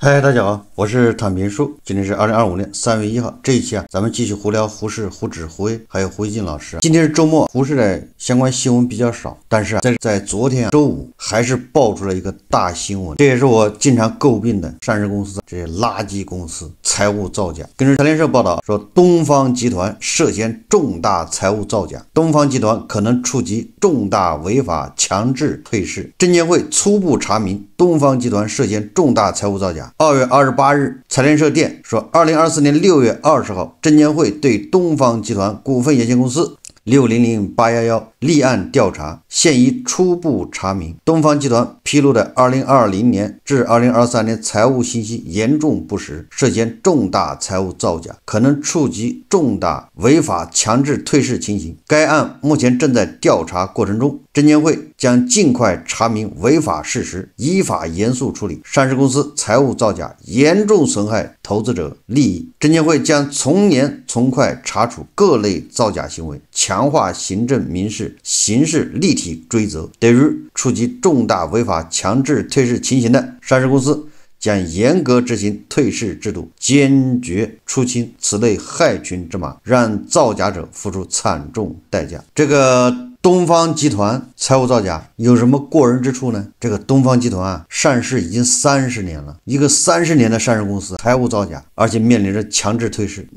嗨，大家好，我是坦平叔。今天是2025年3月1号，这一期咱们继续胡聊胡适、胡指、胡威，还有胡锡进老师。今天是周末，胡适的相关新闻比较少，但是在昨天周五还是爆出了一个大新闻，这也是我经常诟病的上市公司这些垃圾公司财务造假。根据财联社报道说，东方集团涉嫌重大财务造假，东方集团可能触及重大违法强制退市。证监会初步查明东方集团涉嫌重大财务造假。2月28日，财联社电说，2024年6月20号，证监会对东方集团股份有限公司600811立案调查，现已初步查明，东方集团披露的2020年至2023年财务信息严重不实，涉嫌重大财务造假，可能触及重大违法强制退市情形。该案目前正在调查过程中，证监会将尽快查明违法事实，依法严肃处理上市公司财务造假，严重损害投资者利益。证监会将从严从快查处各类造假行为，强化行政、民事、刑事立体追责。对于触及重大违法强制退市情形的上市公司，将严格执行退市制度，坚决出清此类害群之马，让造假者付出惨重代价。这个东方集团财务造假有什么过人之处呢？这个东方集团上市已经30年了，一个30年的上市公司财务造假，而且面临着强制退市。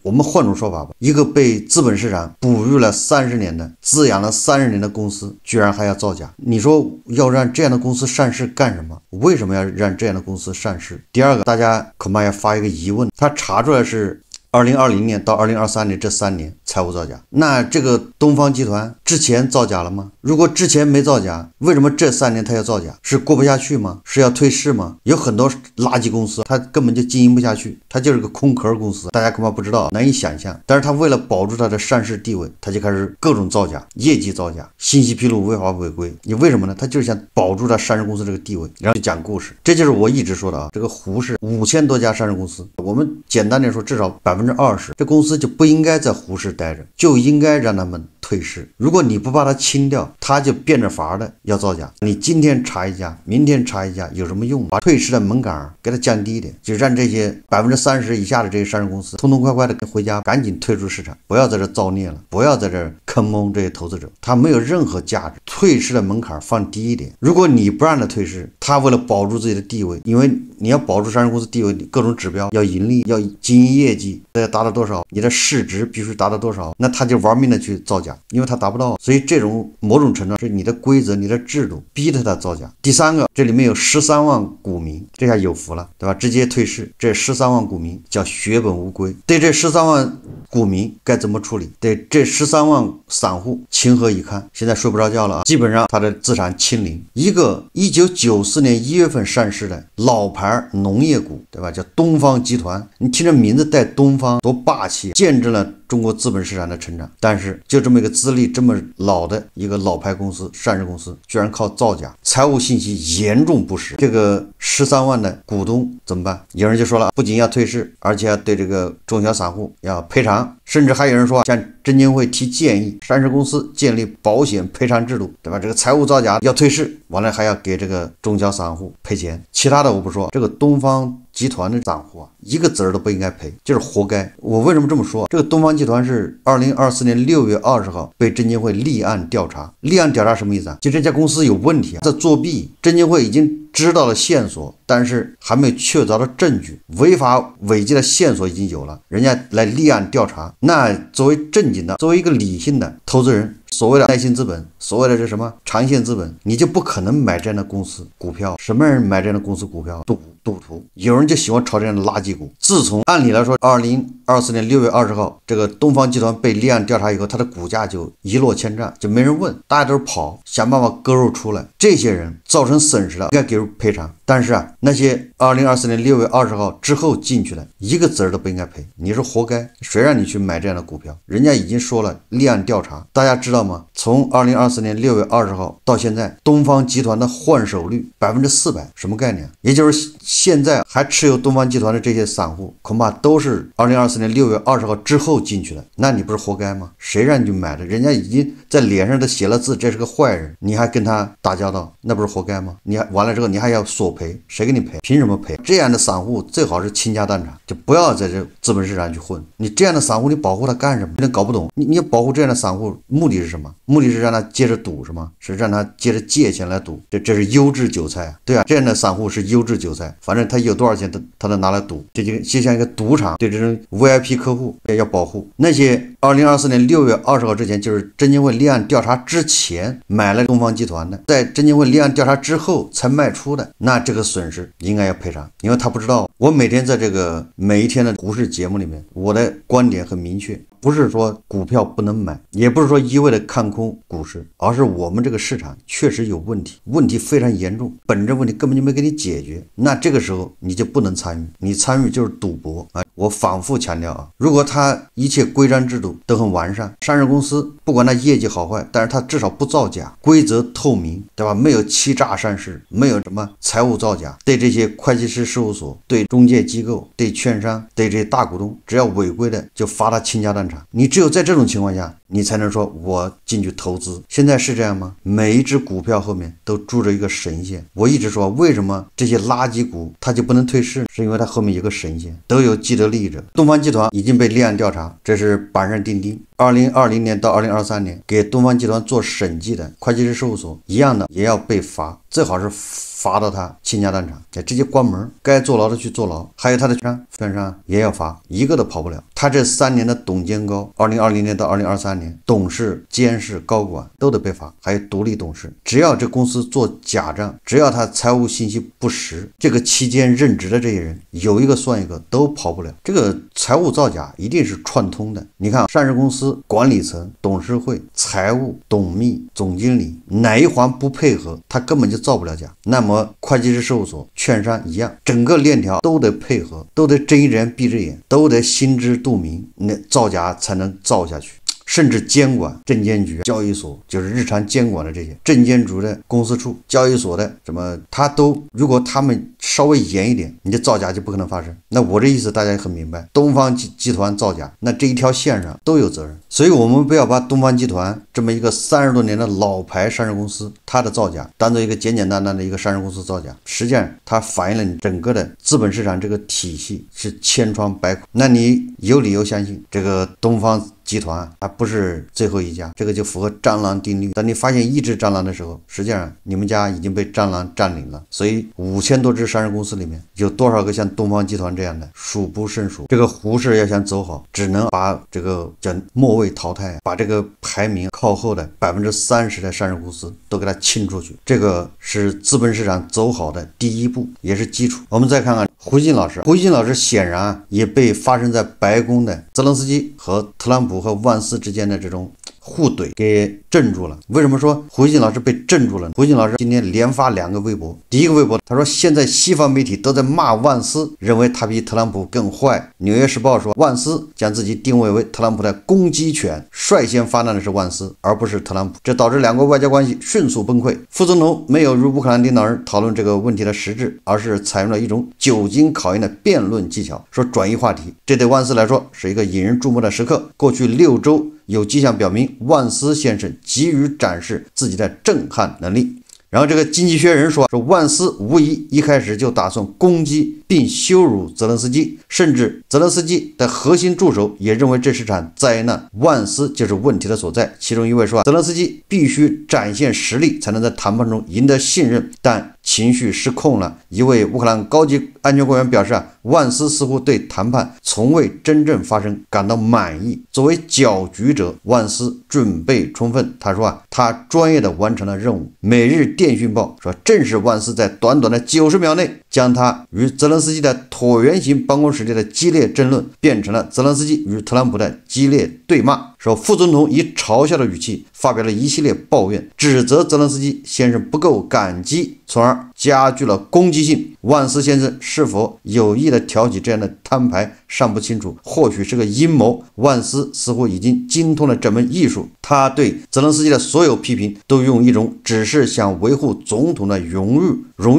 我们换种说法吧，一个被资本市场哺育了30年的、滋养了30年的公司，居然还要造假。你说要让这样的公司上市干什么？为什么要让这样的公司上市？第二个，大家恐怕要发一个疑问，他查出来是2020年到2023年这3年财务造假，那这个东方集团之前造假了吗？如果之前没造假，为什么这3年他要造假？是过不下去吗？是要退市吗？有很多垃圾公司他根本就经营不下去，他就是个空壳公司，大家恐怕不知道，难以想象。但是他为了保住他的上市地位，他就开始各种造假，业绩造假，信息披露违法违规。你为什么呢？他就是想保住他上市公司这个地位，然后就讲故事。这就是我一直说的这个胡适5000多家上市公司，我们简单点说，至少20%，这公司就不应该在胡适待着，就应该让他们退市。如果你不把它清掉，他就变着法的要造假。你今天查一家，明天查一家，有什么用？把退市的门槛给它降低一点，就让这些30%以下的这些上市公司痛痛快快的回家，赶紧退出市场，不要在这造孽了，不要在这坑蒙这些投资者，他没有任何价值。退市的门槛放低一点，如果你不让他退市，他为了保住自己的地位，因为你要保住上市公司地位，各种指标要盈利，要经营业绩，要达到多少，你的市值必须达到多少，那他就玩命的去造假，因为他达不到。所以这种某种程度是你的规则、你的制度逼着他造假。第三个，这里面有13万股民，这下有福了，对吧？直接退市，这13万股民叫血本无归。对这13万股民该怎么处理？对这13万散户情何以堪？现在睡不着觉了啊！基本上他的资产清零。一个1994年1月份上市的老牌农业股，对吧？叫东方集团，你听这名字带东方多霸气，见证了中国资本市场的成长。但是就这么一个资历这么老的一个老牌公司，上市公司居然靠造假，财务信息严重不实，这个13万的股东怎么办？有人就说了，不仅要退市，而且要对这个中小散户要赔偿，甚至还有人说向证监会提建议，上市公司建立保险赔偿制度，对吧？这个财务造假要退市，完了还要给这个中小散户赔钱。其他的我不说，这个东方集团的散户一个子儿都不应该赔，就是活该。我为什么这么说？这个东方集团是2024年6月20号被证监会立案调查。立案调查什么意思啊？就这家公司有问题，在作弊，证监会已经知道了线索，但是还没确凿的证据，违法违纪的线索已经有了，人家来立案调查。那作为正经的，作为一个理性的投资人，所谓的耐心资本，所谓的这什么长线资本，你就不可能买这样的公司股票。什么人买这样的公司股票？赌徒。有人就喜欢炒这样的垃圾股。自从按理来说2024年6月20号这个东方集团被立案调查以后，它的股价就一落千丈，就没人问，大家都是跑，想办法割肉出来。这些人造成损失了，应该给赔偿。但是那些2024年6月20号之后进去的，一个子儿都不应该赔，你是活该。谁让你去买这样的股票？人家已经说了立案调查，大家知道吗？从2024年6月20号到现在，东方集团的换手率400%，什么概念？也就是现在还持有东方集团的这些散户，恐怕都是2024年6月20号之后进去的，那你不是活该吗？谁让你去买的？人家已经在脸上都写了字，这是个坏人，你还跟他打交道，那不是活该吗？你还完了之后，你还要索赔，谁给你赔？凭什么赔？这样的散户最好是倾家荡产，就不要在这资本市场去混。你这样的散户，你保护他干什么？有点搞不懂。你保护这样的散户，目的是什么？目的是让他接着赌是吗？是让他接着借钱来赌？这是优质韭菜啊！对啊，这样的散户是优质韭菜，反正他有多少钱他都拿来赌，这就像一个赌场。对这种 VIP 客户要保护。那些2024年6月20号之前，就是证监会立案调查之前买了东方集团的，在证监会立案调查之后才卖出的，那这个损失应该要赔偿，因为他不知道。我每天在这个每一天的股市节目里面，我的观点很明确，不是说股票不能买，也不是说一味的看空股市，而是我们这个市场确实有问题，问题非常严重，本质问题根本就没给你解决，那这个时候你就不能参与，你参与就是赌博啊！我反复强调啊，如果他一切规章制度都很完善，上市公司不管它业绩好坏，但是它至少不造假，规则透明，对吧？没有欺诈上市，没有什么财务造假，对这些会计师事务所、对中介机构、对券商、对这些大股东，只要违规的就罚他倾家荡产。你只有在这种情况下，你才能说我进去投资。现在是这样吗？每一只股票后面都住着一个神仙。我一直说，为什么这些垃圾股它就不能退市？是因为它后面有个神仙，都有既得利益者。东方集团已经被立案调查，这是板上钉钉。2020年到2023年给东方集团做审计的会计师事务所一样的也要被罚，最好是罚到他倾家荡产，直接关门，该坐牢的去坐牢。还有他的券商也要罚，一个都跑不了。他这3年的董监高，2020年到2023年，董事、监事、高管都得被罚，还有独立董事。只要这公司做假账，只要他财务信息不实，这个期间任职的这些人有一个算一个，都跑不了。这个财务造假一定是串通的。你看，上市公司管理层、董事会、财务、董秘、总经理哪一环不配合，他根本就造不了假。那么会计师事务所、券商一样，整个链条都得配合，都得睁一只眼闭只眼，都得心知肚明，那造假才能造下去。甚至监管证监局、交易所，就是日常监管的这些证监局的公司处、交易所的什么，他都如果他们稍微严一点，你这造假就不可能发生。那我这意思大家也很明白，东方集团造假，那这一条线上都有责任。所以我们不要把东方集团这么一个30多年的老牌上市公司，它的造假当做一个简简单单的一个上市公司造假，实际上它反映了你整个的资本市场这个体系是千疮百孔。那你有理由相信这个东方集团它不是最后一家，这个就符合蟑螂定律。当你发现一只蟑螂的时候，实际上你们家已经被蟑螂占领了。所以5000多只上市公司里面，有多少个像东方集团这样的，数不胜数。这个胡适要想走好，只能把这个叫末位淘汰，把这个排名靠后的30%的上市公司都给它清出去。这个是资本市场走好的第一步，也是基础。我们再看看胡锡进老师，胡锡进老师显然也被发生在白宫的泽连斯基和特朗普和万斯之间的这种互怼给镇住了。为什么说胡锡进老师被镇住了？胡锡进老师今天连发2个微博。第一个微博，他说现在西方媒体都在骂万斯，认为他比特朗普更坏。纽约时报说万斯将自己定位为特朗普的攻击犬，率先发难的是万斯，而不是特朗普，这导致两国外交关系迅速崩溃。副总统没有与乌克兰领导人讨论这个问题的实质，而是采用了一种久经考验的辩论技巧，说转移话题。这对万斯来说是一个引人注目的时刻。过去6周有迹象表明，万斯先生急于展示自己的震撼能力。然后这个经济学人说万斯无疑一开始就打算攻击并羞辱泽连斯基，甚至泽连斯基的核心助手也认为这是场灾难，万斯就是问题的所在。其中一位说泽连斯基必须展现实力才能在谈判中赢得信任，但情绪失控了。一位乌克兰高级安全官员表示万斯似乎对谈判从未真正发生感到满意。作为搅局者，万斯准备充分。他说他专业地完成了任务。每日电讯报说，正是万斯在短短的90秒内将他与泽连斯基的椭圆形办公室里的激烈争论变成了泽连斯基与特朗普的激烈对骂。说副总统以嘲笑的语气发表了一系列抱怨，指责泽连斯基先生不够感激，从而加剧了攻击性。万斯先生是否有意的挑起这样的摊牌尚不清楚，或许是个阴谋。万斯似乎已经精通了这门艺术，他对泽连斯基的所有批评都用一种只是想维护总统的荣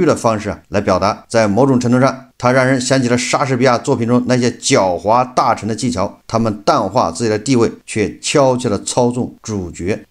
誉的方式来表达。在某种程度上，他让人想起了莎士比亚作品中那些狡猾大臣的技巧，他们淡化自己的地位，却悄悄地操纵主角。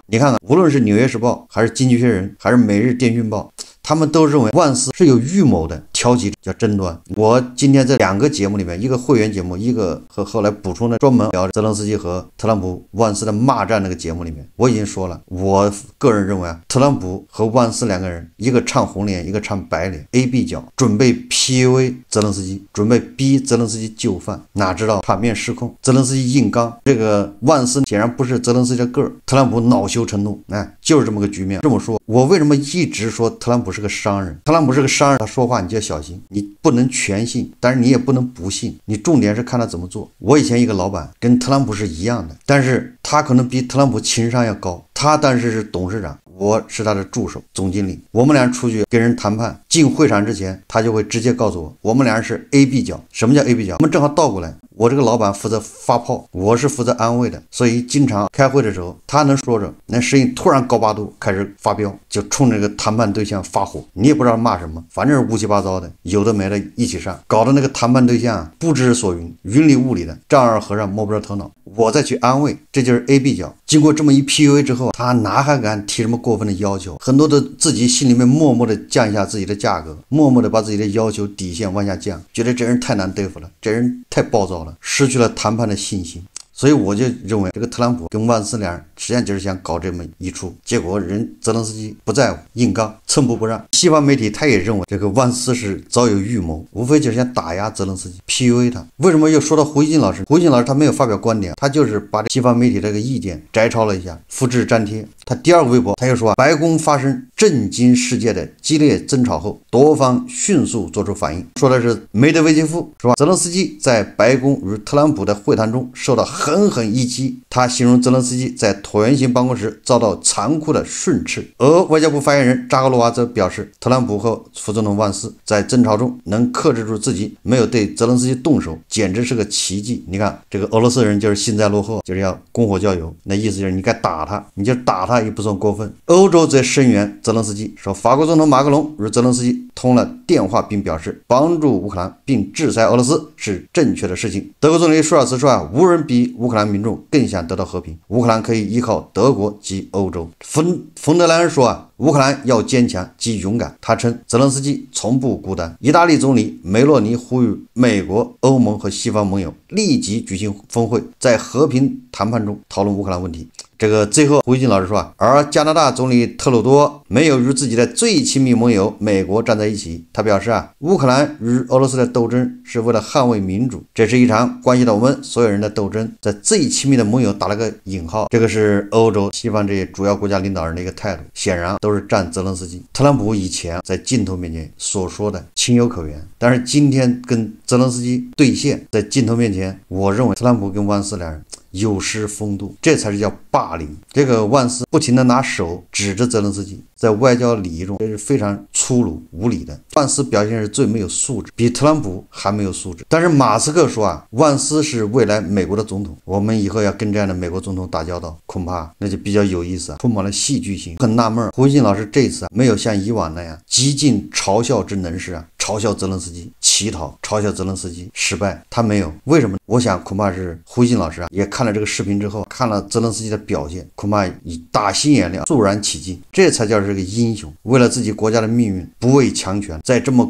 你看看，无论是纽约时报还是经济学人还是每日电讯报，他们都认为万斯是有预谋的挑起叫争端。我今天在2个节目里面，一个会员节目，一个和后来补充的专门聊泽连斯基和特朗普万斯的骂战那个节目里面，我已经说了，我个人认为啊，特朗普和万斯2个人，一个唱红脸，一个唱白脸 ，A B 角，准备 PUA 泽连斯基，准备逼泽连斯基就范，哪知道场面失控，泽连斯基硬刚，这个万斯显然不是泽连斯基的个儿，特朗普恼羞成怒，就是这么个局面。这么说，我为什么一直说特朗普是个商人？特朗普是个商人，他说话你就要小心，你不能全信，但是你也不能不信，你重点是看他怎么做。我以前一个老板跟特朗普是一样的，但是他可能比特朗普情商要高，他但是董事长，我是他的助手总经理，我们俩出去跟人谈判，进会场之前他就会直接告诉我，我们俩是 A B 角。什么叫 A B 角？我们正好倒过来，我这个老板负责发炮，我是负责安慰的，所以经常开会的时候，他能说着，那声音突然高八度开始发飙，就冲这个谈判对象发火，你也不知道骂什么，反正是乌七八糟的，有的没的一起上，搞得那个谈判对象不知所云，云里雾里的，丈二和尚摸不着头脑。我再去安慰，这就是 A B 角。经过这么一 PUA 之后，他哪还敢提什么过分的要求？很多的自己心里面默默的降一下自己的价格，默默的把自己的要求底线往下降，觉得这人太难对付了，这人太暴躁了，失去了谈判的信心。所以我就认为这个特朗普跟万斯俩人实际上就是想搞这么一出，结果人泽连斯基不在乎，硬刚，寸步不让。西方媒体他也认为这个万斯是早有预谋，无非就是想打压泽连斯基， PUA 他。为什么又说到胡锡进老师？胡锡进老师他没有发表观点，他就是把西方媒体这个意见摘抄了一下，复制粘贴。他第2个微博他又说白宫发生震惊世界的激烈争吵后，多方迅速做出反应，说的是梅德韦杰夫是吧？泽连斯基在白宫与特朗普的会谈中受到狠狠一击，他形容泽连斯基在椭圆形办公室遭到残酷的训斥。而外交部发言人扎格罗娃则表示，特朗普和副总统万斯在争吵中能克制住自己，没有对泽连斯基动手，简直是个奇迹。你看这个俄罗斯人就是幸灾乐祸，就是要供火浇油，那意思就是你该打他，你就打他也不算过分。欧洲则声援泽连斯基，说法国总统马克龙与泽连斯基通了电话，并表示帮助乌克兰并制裁俄罗斯是正确的事情。德国总理舒尔茨说无人比乌克兰民众更想得到和平，乌克兰可以依靠德国及欧洲。冯德莱恩说乌克兰要坚强及勇敢，他称泽连斯基从不孤单。意大利总理梅洛尼呼吁美国、欧盟和西方盟友立即举行峰会，在和平谈判中讨论乌克兰问题。这个最后胡锡进老师说而加拿大总理特鲁多没有与自己的最亲密盟友美国站在一起。他表示乌克兰与俄罗斯的斗争是为了捍卫民主，这是一场关系到我们所有人的斗争，在最亲密的盟友打了个引号，这个是欧洲西方这些主要国家领导人的一个态度，显然都是站泽连斯基。特朗普以前在镜头面前所说的情有可原，但是今天跟泽连斯基对线，在镜头面前，我认为特朗普跟万斯两人有失风度，这才是叫霸凌。这个万斯不停地拿手指着泽连斯基，在外交礼仪中这是非常粗鲁无礼的。万斯表现是最没有素质，比特朗普还没有素质。但是马斯克说万斯是未来美国的总统，我们以后要跟这样的美国总统打交道，恐怕那就比较有意思充满了戏剧性。很纳闷胡锡进老师这次没有像以往那样极尽嘲笑之能事嘲笑泽连斯基乞讨，嘲笑泽连斯基失败，他没有。为什么？我想恐怕是胡锡进老师也看了这个视频之后，看了泽连斯基的表现，恐怕以打心眼里肃然起敬，这才叫这个英雄。为了自己国家的命运，不畏强权，在这么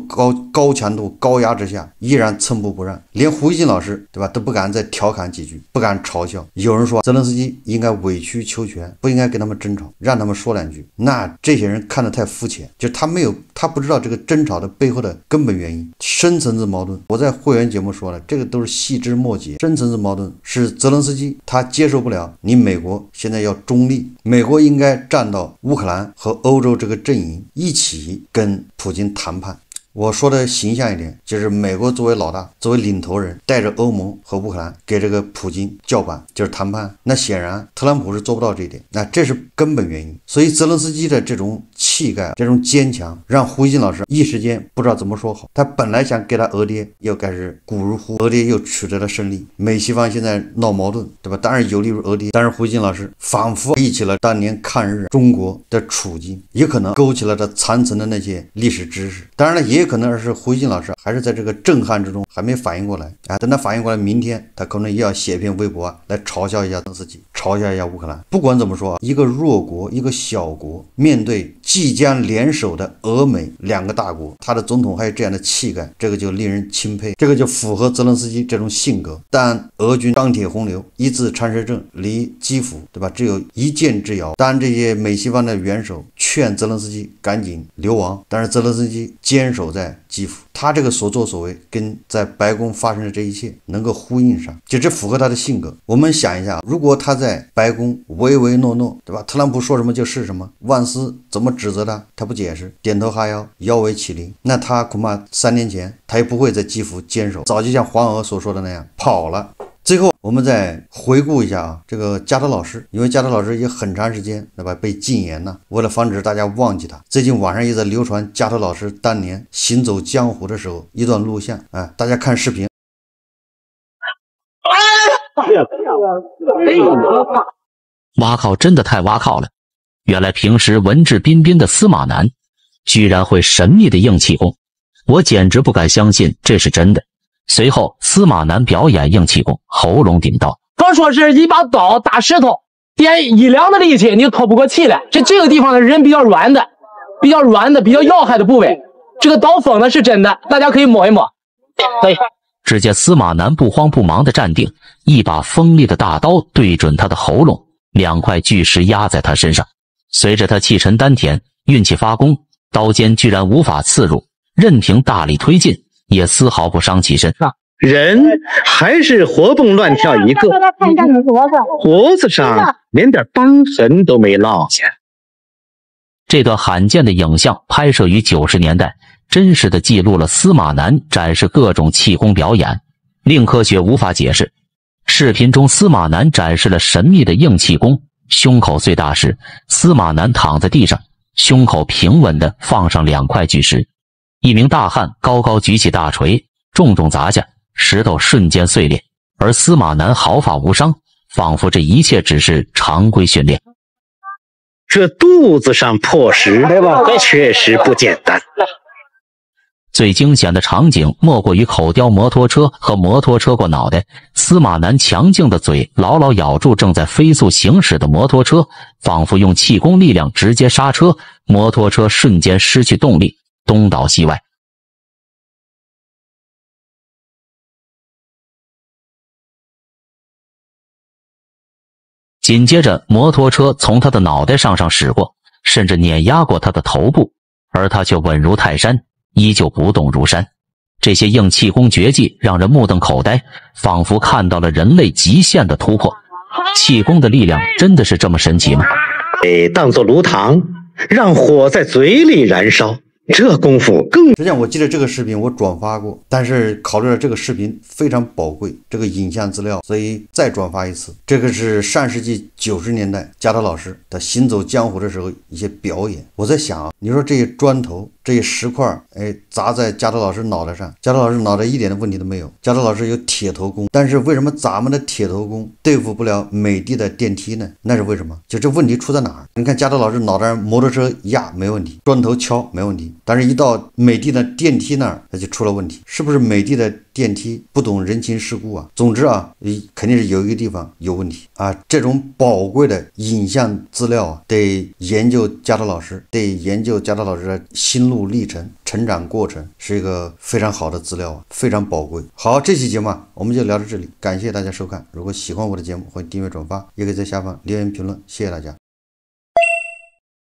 高强度高压之下，依然寸步不让，连胡锡进老师对吧都不敢再调侃几句，不敢嘲笑。有人说泽连斯基应该委曲求全，不应该跟他们争吵，让他们说两句。那这些人看得太肤浅，就他不知道这个争吵的背后的根本原因，深层次矛盾。我在会员节目说了，这个都是细枝末节。深层次矛盾是泽连斯基他接受不了你美国现在要中立，美国应该站到乌克兰和欧洲这个阵营，一起跟普京谈判。我说的形象一点，就是美国作为老大，作为领头人，带着欧盟和乌克兰给这个普京叫板，就是谈判。那显然特朗普是做不到这一点，那这是根本原因。所以泽连斯基的这种气概，这种坚强，让胡锡进老师一时间不知道怎么说好。他本来想给他俄爹，又开始鼓如呼，俄爹又取得了胜利。美西方现在闹矛盾，对吧？当然有利于俄爹，但是胡锡进老师仿佛忆起了当年抗日中国的处境，也可能勾起了他残存的那些历史知识。当然了，也也可能是胡锡进老师还是在这个震撼之中还没反应过来啊。等他反应过来，明天他可能也要写一篇微博来嘲笑一下泽连斯基，嘲笑一下乌克兰。不管怎么说，一个弱国，一个小国，面对即将联手的俄美2个大国，他的总统还有这样的气概，这个就令人钦佩，这个就符合泽连斯基这种性格。但俄军钢铁洪流，一字长蛇阵，离基辅，对吧？只有一箭之遥。当然，这些美西方的元首劝泽连斯基赶紧流亡，但是泽连斯基坚守在基辅，他这个所作所为跟在白宫发生的这一切能够呼应上，就这符合他的性格。我们想一下，如果他在白宫唯唯诺诺，对吧？特朗普说什么就是什么，万斯怎么指责他，他不解释，点头哈腰，摇尾乞怜，那他恐怕3年前他也不会在基辅坚守，早就像黄俄所说的那样跑了。最后我们再回顾一下啊，这个加德老师，因为加德老师也很长时间对吧被禁言了，为了防止大家忘记他，最近网上也在流传加德老师当年行走江湖的时候一段录像啊，大家看视频。哇靠，真的太哇靠了！原来平时文质彬彬的司马南，居然会神秘的硬气功，我简直不敢相信这是真的。随后，司马南表演硬气功，喉咙顶刀。刚说是一把刀打石头，点1两的力气，你透不过气来。这个地方的人比较软的，比较要害的部位，这个刀锋呢是真的，大家可以摸一摸。可以。只见司马南不慌不忙地站定，一把锋利的大刀对准他的喉咙，2块巨石压在他身上。随着他气沉丹田，运气发功，刀尖居然无法刺入，任凭大力推进，也丝毫不伤其身。人还是活蹦乱跳一个，脖子上连点疤痕都没落下。这段罕见的影像拍摄于90年代，真实的记录了司马南展示各种气功表演，令科学无法解释。视频中司马南展示了神秘的硬气功，胸口最大时，司马南躺在地上，胸口平稳地放上2块巨石。一名大汉高高举起大锤，重重砸下，石头瞬间碎裂，而司马南毫发无伤，仿佛这一切只是常规训练。这肚子上破石确实不简单。最惊险的场景莫过于口叼摩托车和摩托车过脑袋，司马南强劲的嘴牢牢咬住正在飞速行驶的摩托车，仿佛用气功力量直接刹车，摩托车瞬间失去动力，东倒西歪。紧接着摩托车从他的脑袋上驶过，甚至碾压过他的头部，而他却稳如泰山，依旧不动如山。这些硬气功绝技让人目瞪口呆，仿佛看到了人类极限的突破。气功的力量真的是这么神奇吗？当作炉膛，让火在嘴里燃烧，这功夫更……实际上我记得这个视频我转发过，但是考虑到这个视频非常宝贵，这个影像资料，所以再转发一次。这个是上世纪90年代加德老师他行走江湖的时候一些表演。我在想啊，你说这些砖头这些石块砸在加德老师脑袋上，加德老师脑袋一点的问题都没有，加德老师有铁头功，但是为什么咱们的铁头功对付不了美的的电梯呢？那是为什么？就这问题出在哪儿？你看加德老师脑袋上摩托车压没问题，砖头敲没问题，但是一到美的的电梯那儿他就出了问题，是不是美的的电梯不懂人情世故啊？总之啊，肯定是有一个地方有问题啊。这种宝贵的影像资料啊，得研究加德老师，得研究加德老师的心路历程、成长过程，是一个非常好的资料啊，非常宝贵。好，这期节目我们就聊到这里，感谢大家收看。如果喜欢我的节目，欢迎订阅转发，也可以在下方留言评论，谢谢大家。